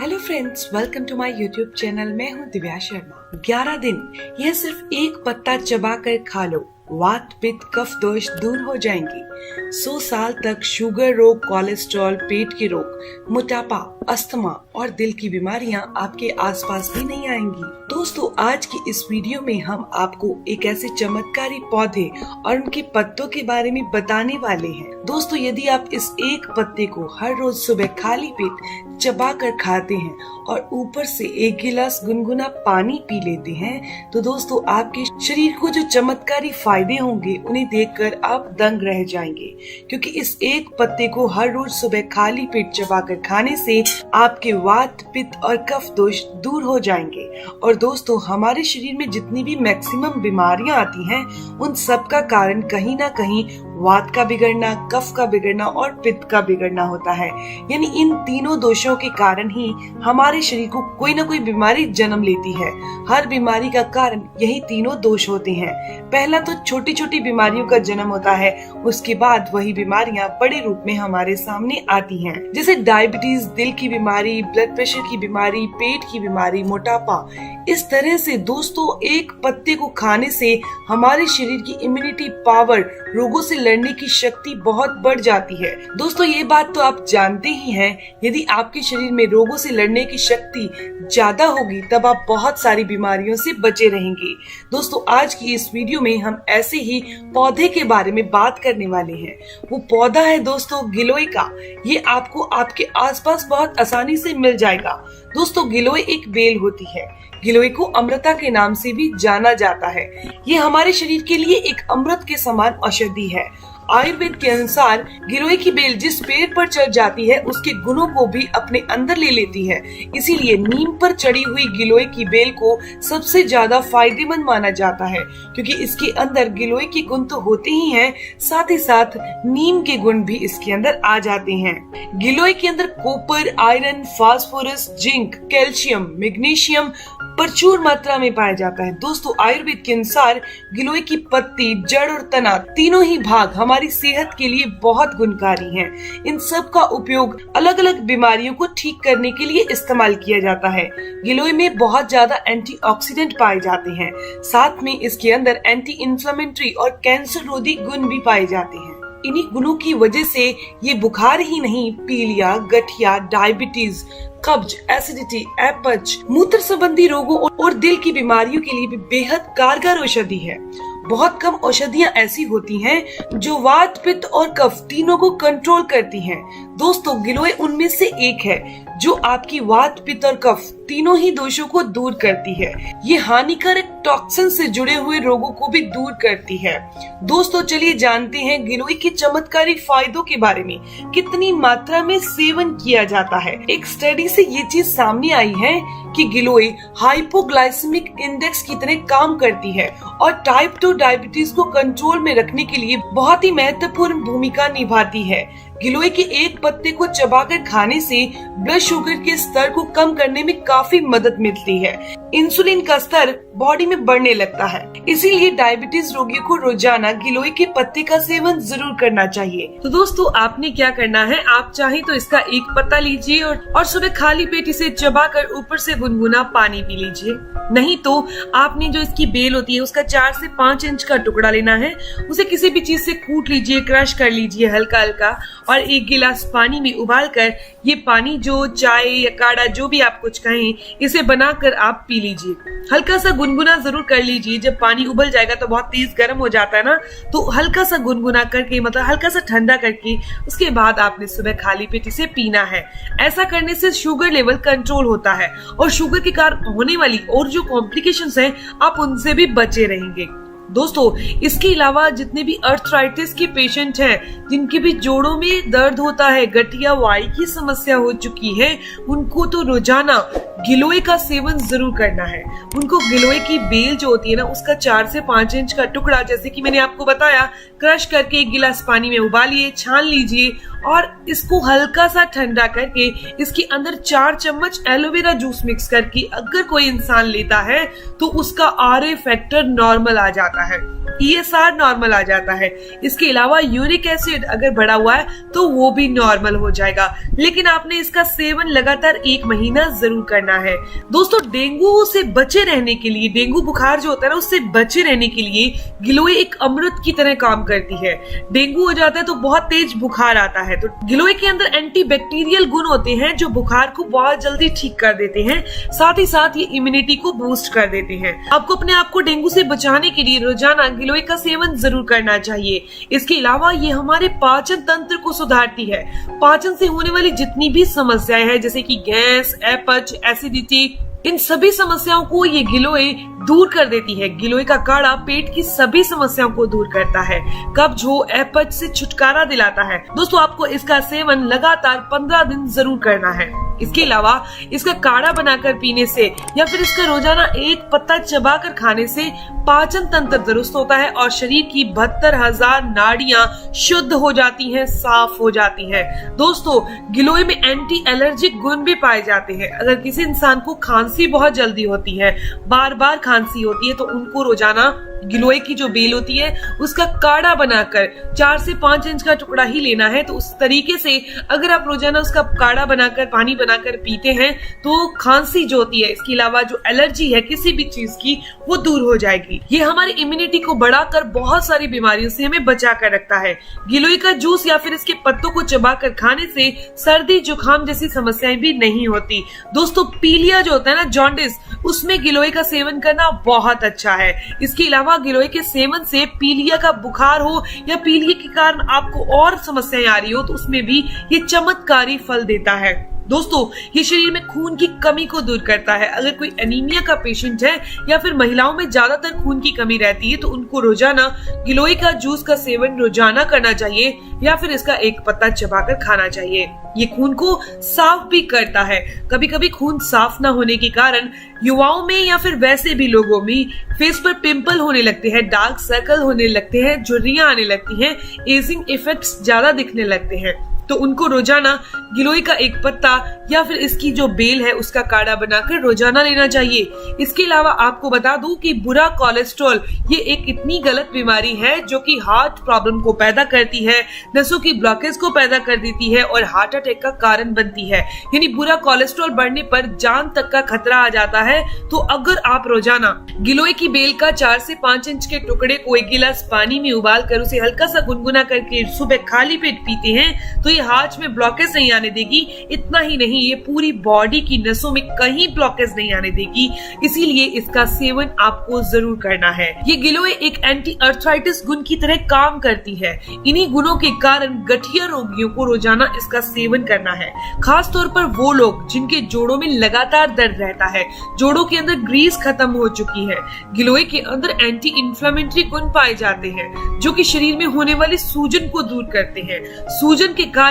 Hello friends, welcome to my YouTube channel. मैं हूँ दिव्या शर्मा। 11 दिन यह सिर्फ एक पत्ता चबा कर खा लो, वात पित्त कफ दोष दूर हो जाएंगे। 100 साल तक शुगर रोग, कोलेस्ट्रॉल, पेट के रोग, मोटापा, अस्थमा और दिल की बीमारियां आपके आसपास भी नहीं आएंगी। दोस्तों, आज की इस वीडियो में हम आपको एक ऐसे चमत्कारी पौधे और उनके पत्तों के बारे में बताने वाले हैं। दोस्तों, यदि आप इस एक पत्ते को हर रोज सुबह खाली पेट चबा कर खाते हैं और ऊपर से 1 गिलास गुनगुना पानी पी लेते हैं, तो दोस्तों आपके शरीर को जो चमत्कारी फायदे होंगे उन्हें देखकर आप दंग रह जाएंगे। क्योंकि इस एक पत्ते को हर रोज सुबह खाली पेट चबा कर खाने से आपके वात, पित्त और कफ दोष दूर हो जाएंगे। और दोस्तों, हमारे शरीर में जितनी भी मैक्सिमम बीमारियां आती हैं, उन सब का कारण कहीं ना कहीं वात का बिगड़ना, कफ का बिगड़ना और पित्त का बिगड़ना होता है। यानी इन तीनों दोषों के कारण ही हमारे शरीर को कोई ना कोई बीमारी जन्म लेती है। हर बीमारी का कारण यही तीनों दोष होते हैं। पहला तो छोटी छोटी बीमारियों का जन्म होता है, उसके बाद वही बीमारियां बड़े रूप में हमारे सामने आती हैं, जैसे डायबिटीज, दिल की बीमारी, ब्लड प्रेशर की बीमारी, पेट की बीमारी, मोटापा। इस तरह से दोस्तों एक पत्ते को खाने से हमारे शरीर की इम्यूनिटी पावर, रोगों से लड़ने की शक्ति बहुत बढ़ जाती है। दोस्तों, ये बात तो आप जानते ही हैं, यदि आपके शरीर में रोगों से लड़ने की शक्ति ज्यादा होगी तब आप बहुत सारी बीमारियों से बचे रहेंगे। दोस्तों, आज की इस वीडियो में हम ऐसे ही पौधे के बारे में बात करने वाले हैं। वो पौधा है दोस्तों गिलोय का। ये आपको आपके आसपास बहुत आसानी से मिल जाएगा। दोस्तों, गिलोय एक बेल होती है। गिलोय को अमृता के नाम से भी जाना जाता है। ये हमारे शरीर के लिए एक अमृत के समान औषधि है। आयुर्वेद के अनुसार गिलोय की बेल जिस पेड़ पर चढ़ जाती है, उसके गुणों को भी अपने अंदर ले लेती है। इसीलिए नीम पर चढ़ी हुई गिलोय की बेल को सबसे ज्यादा फायदेमंद माना जाता है, क्योंकि इसके अंदर गिलोय के गुण तो होते ही हैं, साथ ही साथ नीम के गुण भी इसके अंदर आ जाते हैं। गिलोय के अंदर copper, iron, phosphorus, zinc, calcium, magnesium प्रचुर मात्रा में पाया जाता है। दोस्तों, आयुर्वेद के अनुसार गिलोय की पत्ती, जड़ और तना तीनों ही भाग हमारी सेहत के लिए बहुत गुणकारी हैं। इन सब का उपयोग अलग अलग बीमारियों को ठीक करने के लिए इस्तेमाल किया जाता है। गिलोय में बहुत ज्यादा एंटीऑक्सीडेंट पाए जाते हैं, साथ में इसके अंदर एंटी इन्फ्लेमेटरी और कैंसर रोधी गुण भी पाए जाते हैं। इन्हीं गुणों की वजह से ये बुखार ही नहीं, पीलिया, गठिया, डायबिटीज, कब्ज, एसिडिटी, अपच, मूत्र संबंधी रोगों और दिल की बीमारियों के लिए भी बेहद कारगर औषधि है। बहुत कम औषधियां ऐसी होती हैं जो वात, पित्त और कफ तीनों को कंट्रोल करती हैं। दोस्तों, गिलोय उनमें से एक है जो आपकी वात, पित्त और कफ तीनों ही दोषों को दूर करती है। ये हानिकारक टॉक्सिन से जुड़े हुए रोगों को भी दूर करती है। दोस्तों, चलिए जानते हैं गिलोय के चमत्कारी फायदों के बारे में। कितनी मात्रा में सेवन किया जाता है। एक स्टडी से ये चीज सामने आई है कि गिलोय हाइपोग्लाइसेमिक इंडेक्स की तरह काम करती है और टाइप 2 डायबिटीज को कंट्रोल में रखने के लिए बहुत ही महत्वपूर्ण भूमिका निभाती है। गिलोय के एक पत्ते को चबाकर खाने से ब्लड शुगर के स्तर को कम करने में काफी मदद मिलती है। इंसुलिन का स्तर बॉडी में बढ़ने लगता है। इसीलिए डायबिटीज रोगियों को रोजाना गिलोय के पत्ते का सेवन जरूर करना चाहिए। तो दोस्तों, आपने क्या करना है, आप चाहे तो इसका एक पत्ता लीजिए और सुबह खाली पेट इसे चबाकर ऊपर से गुनगुना पानी पी लीजिए। नहीं तो आपने जो इसकी बेल होती है उसका 4 से 5 इंच का टुकड़ा लेना है। उसे किसी भी चीज से कूट लीजिए, क्रश कर लीजिए हल्का हल्का, और 1 गिलास पानी में उबालकर ये पानी, जो चाय या काढ़ा जो भी आप कुछ कहें, इसे बनाकर आप पी लीजिए। हल्का सा गुनगुना जरूर कर लीजिए। जब पानी उबल जाएगा तो बहुत तेज गर्म हो जाता है ना, तो हल्का सा गुनगुना करके, मतलब हल्का सा ठंडा करके, उसके बाद आपने सुबह खाली पेट इसे पीना है। ऐसा करने से शुगर लेवल कंट्रोल होता है और शुगर के कारण होने वाली और जो कॉम्प्लिकेशंस हैं, आप उनसे भी बचे रहेंगे। दोस्तों, इसके अलावा जितने भी अर्थराइटिस के पेशेंट हैं, जिनके भी जोड़ों में दर्द होता है, गठिया वाई की समस्या हो चुकी है, उनको तो रोजाना गिलोय का सेवन जरूर करना है। उनको गिलोय की बेल जो होती है ना, उसका 4 से 5 इंच का टुकड़ा, जैसे कि मैंने आपको बताया, क्रश करके 1 गिलास पानी में उबालिए, छान लीजिए और इसको हल्का सा ठंडा करके इसके अंदर 4 चम्मच एलोवेरा जूस मिक्स करके अगर कोई इंसान लेता है तो उसका आरए फैक्टर नॉर्मल आ जाता है। ESR नॉर्मल आ जाता है। इसके अलावा यूरिक एसिड अगर बढ़ा हुआ है तो वो भी नॉर्मल हो जाएगा, लेकिन आपने इसका सेवन लगातार 1 महीना जरूर करना है। दोस्तों, डेंगू से बचे रहने के लिए, डेंगू बुखार जो होता है ना, उससे बचे रहने के लिए गिलोय एक अमृत की तरह काम करती है। डेंगू हो जाता है तो बहुत तेज बुखार आता है, तो गिलोय के अंदर एंटीबैक्टीरियल गुण होते हैं जो बुखार को बहुत जल्दी ठीक कर देते हैं, साथ ही साथ ये इम्यूनिटी को बूस्ट कर देते हैं। आपको अपने आप को डेंगू से बचाने के लिए रोजाना गिलोय का सेवन जरूर करना चाहिए। इसके अलावा ये हमारे पाचन तंत्र को सुधारती है। पाचन से होने वाली जितनी भी समस्याएं हैं, जैसे कि गैस, अपच, एसिडिटी, इन सभी समस्याओं को ये गिलोय दूर कर देती है। गिलोय का काढ़ा पेट की सभी समस्याओं को दूर करता है, कब्ज हो, अपच से छुटकारा दिलाता है। दोस्तों, आपको इसका सेवन लगातार 15 दिन जरूर करना है। इसके अलावा इसका काढ़ा बनाकर पीने से या फिर इसका रोजाना एक पत्ता चबाकर खाने से पाचन तंत्र दुरुस्त होता है और शरीर की 72,000 नाड़ियां शुद्ध हो जाती हैं, साफ हो जाती हैं। दोस्तों, गिलोय में एंटी एलर्जिक गुण भी पाए जाते हैं। अगर किसी इंसान को खांसी बहुत जल्दी होती है, बार बार खांसी होती है, तो उनको रोजाना गिलोय की जो बेल होती है उसका काढ़ा बनाकर 4 से 5 इंच का टुकड़ा ही लेना है। तो उस तरीके से अगर आप रोजाना उसका काढ़ा बनाकर, पानी बनाकर पीते हैं तो खांसी जो होती है, इसके अलावा जो एलर्जी है किसी भी चीज की, वो दूर हो जाएगी। ये हमारी इम्यूनिटी को बढ़ाकर बहुत सारी बीमारियों से हमें बचा कर रखता है। गिलोय का जूस या फिर इसके पत्तों को चबाकर खाने से सर्दी, जुकाम जैसी समस्याएं भी नहीं होती। दोस्तों, पीलिया जो होता है ना, जॉन्डिस, उसमें गिलोय का सेवन करना बहुत अच्छा है। इसके अलावा गिलोय के सेवन से पीलिया का बुखार हो या पीलिया के कारण आपको और समस्याएं आ रही हो, तो उसमें भी ये चमत्कारी फल देता है। दोस्तों, ये शरीर में खून की कमी को दूर करता है। अगर कोई एनीमिया का पेशेंट है या फिर महिलाओं में ज्यादातर खून की कमी रहती है, तो उनको रोजाना गिलोय का जूस का सेवन रोजाना करना चाहिए या फिर इसका एक पत्ता चबाकर खाना चाहिए। ये खून को साफ भी करता है। कभी कभी खून साफ न होने के कारण युवाओं में या फिर वैसे भी लोगों में फेस पर पिंपल होने लगते हैं, डार्क सर्कल होने लगते हैं, झुर्रियां आने लगती हैं, एजिंग इफेक्ट्स ज्यादा दिखने लगते हैं, तो उनको रोजाना गिलोय का एक पत्ता या फिर इसकी जो बेल है उसका काढ़ा बनाकर रोजाना लेना चाहिए। इसके अलावा आपको बता दूं कि बुरा कोलेस्ट्रॉल ये एक इतनी गलत बीमारी है जो कि हार्ट प्रॉब्लम को पैदा करती है, नसों की ब्लॉकेज को पैदा कर देती है और हार्ट अटैक का कारण बनती है। यानी बुरा कोलेस्ट्रॉल बढ़ने पर जान तक का खतरा आ जाता है। तो अगर आप रोजाना गिलोय की बेल का 4 से 5 इंच के टुकड़े को 1 गिलास पानी में उबाल कर उसे हल्का सा गुनगुना करके सुबह खाली पेट पीते हैं, तो हार्ट में ब्लॉकेज नहीं आने देगी। इतना ही नहीं, ये पूरी बॉडी की नसों में कहीं ब्लॉकेज नहीं आने देगी। इसीलिए इसका सेवन आपको जरूर करना है। ये गिलोय एक एंटी अर्थराइटिस गुण की तरह काम करती है। इन्हीं गुणों के कारण गठिया रोगियों को रोजाना इसका सेवन करना है। खास तौर पर वो लोग जिनके जोड़ों में लगातार दर्द रहता है, जोड़ों के अंदर ग्रीस खत्म हो चुकी है। गिलोय के अंदर एंटी इंफ्लेमेटरी गुण पाए जाते हैं जो कि शरीर में होने वाली सूजन को दूर करते हैं। सूजन के कारण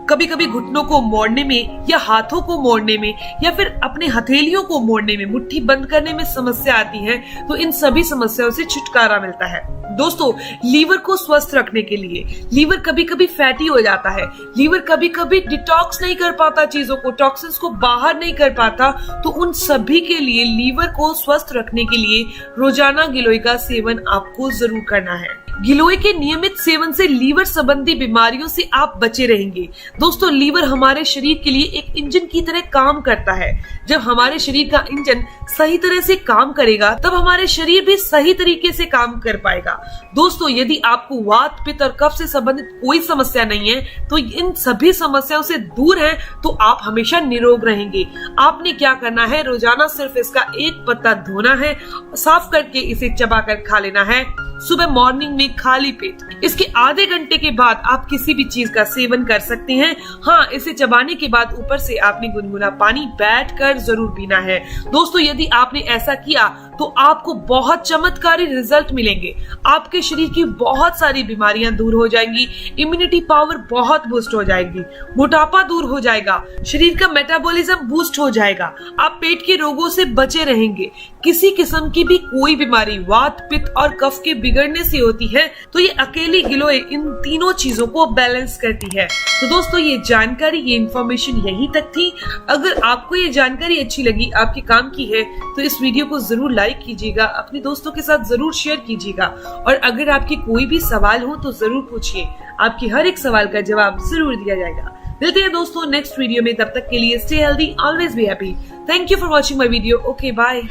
कभी कभी घुटनों को मोड़ने में या हाथों को मोड़ने में या फिर अपने हथेलियों को मोड़ने में, मुट्ठी बंद करने में समस्या आती है, तो इन सभी समस्याओं से छुटकारा मिलता है। दोस्तों, लीवर को स्वस्थ रखने के लिए, लीवर कभी कभी फैटी हो जाता है, लीवर कभी कभी डिटॉक्स नहीं कर पाता चीजों को, टॉक्सिन्स को बाहर नहीं कर पाता, तो उन सभी के लिए लीवर को स्वस्थ रखने के लिए रोजाना गिलोय का सेवन आपको जरूर करना है। गिलोय के नियमित सेवन से लीवर संबंधी बीमारियों से आप बचे रहेंगे। दोस्तों, लीवर हमारे शरीर के लिए एक इंजन की तरह काम करता है। जब हमारे शरीर का इंजन सही तरह से काम करेगा, तब हमारे शरीर भी सही तरीके से काम कर पाएगा। दोस्तों, यदि आपको वात, पित्त और कफ से संबंधित कोई समस्या नहीं है, तो इन सभी समस्याओं से दूर हैं, तो आप हमेशा निरोग रहेंगे। आपने क्या करना है, रोजाना सिर्फ इसका एक पत्ता धोना है, साफ करके इसे चबाकर खा लेना है सुबह मॉर्निंग में खाली पेट। इसके आधे घंटे के बाद आप किसी भी चीज का सेवन कर सकते हैं। हाँ, इसे चबाने के बाद ऊपर से आपने गुनगुना पानी बैठकर जरूर पीना है। दोस्तों, यदि आपने ऐसा किया तो आपको बहुत चमत्कारी रिजल्ट मिलेंगे। आपके शरीर की बहुत सारी बीमारियां दूर हो जाएंगी, इम्यूनिटी पावर बहुत बूस्ट हो जाएगी, मोटापा दूर हो जाएगा, शरीर का मेटाबॉलिज्म बूस्ट हो जाएगा, आप पेट के रोगों से बचे रहेंगे। किसी किस्म की भी कोई बीमारी वात, पित्त और कफ के बिगड़ने से होती है, तो ये अकेली गिलोय इन तीनों चीजों को बैलेंस करती है। तो दोस्तों, ये जानकारी, ये इन्फॉर्मेशन यहीं तक थी। अगर आपको ये जानकारी अच्छी लगी, आपके काम की है, तो इस वीडियो को जरूर लाइक कीजिएगा, अपने दोस्तों के साथ जरूर शेयर कीजिएगा और अगर आपके कोई भी सवाल हो तो जरूर पूछिए, आपकी हर एक सवाल का जवाब जरूर दिया जाएगा। मिलते हैं दोस्तों नेक्स्ट वीडियो में, तब तक के लिए stay healthy, always be happy. Thank you for watching my video. Okay bye.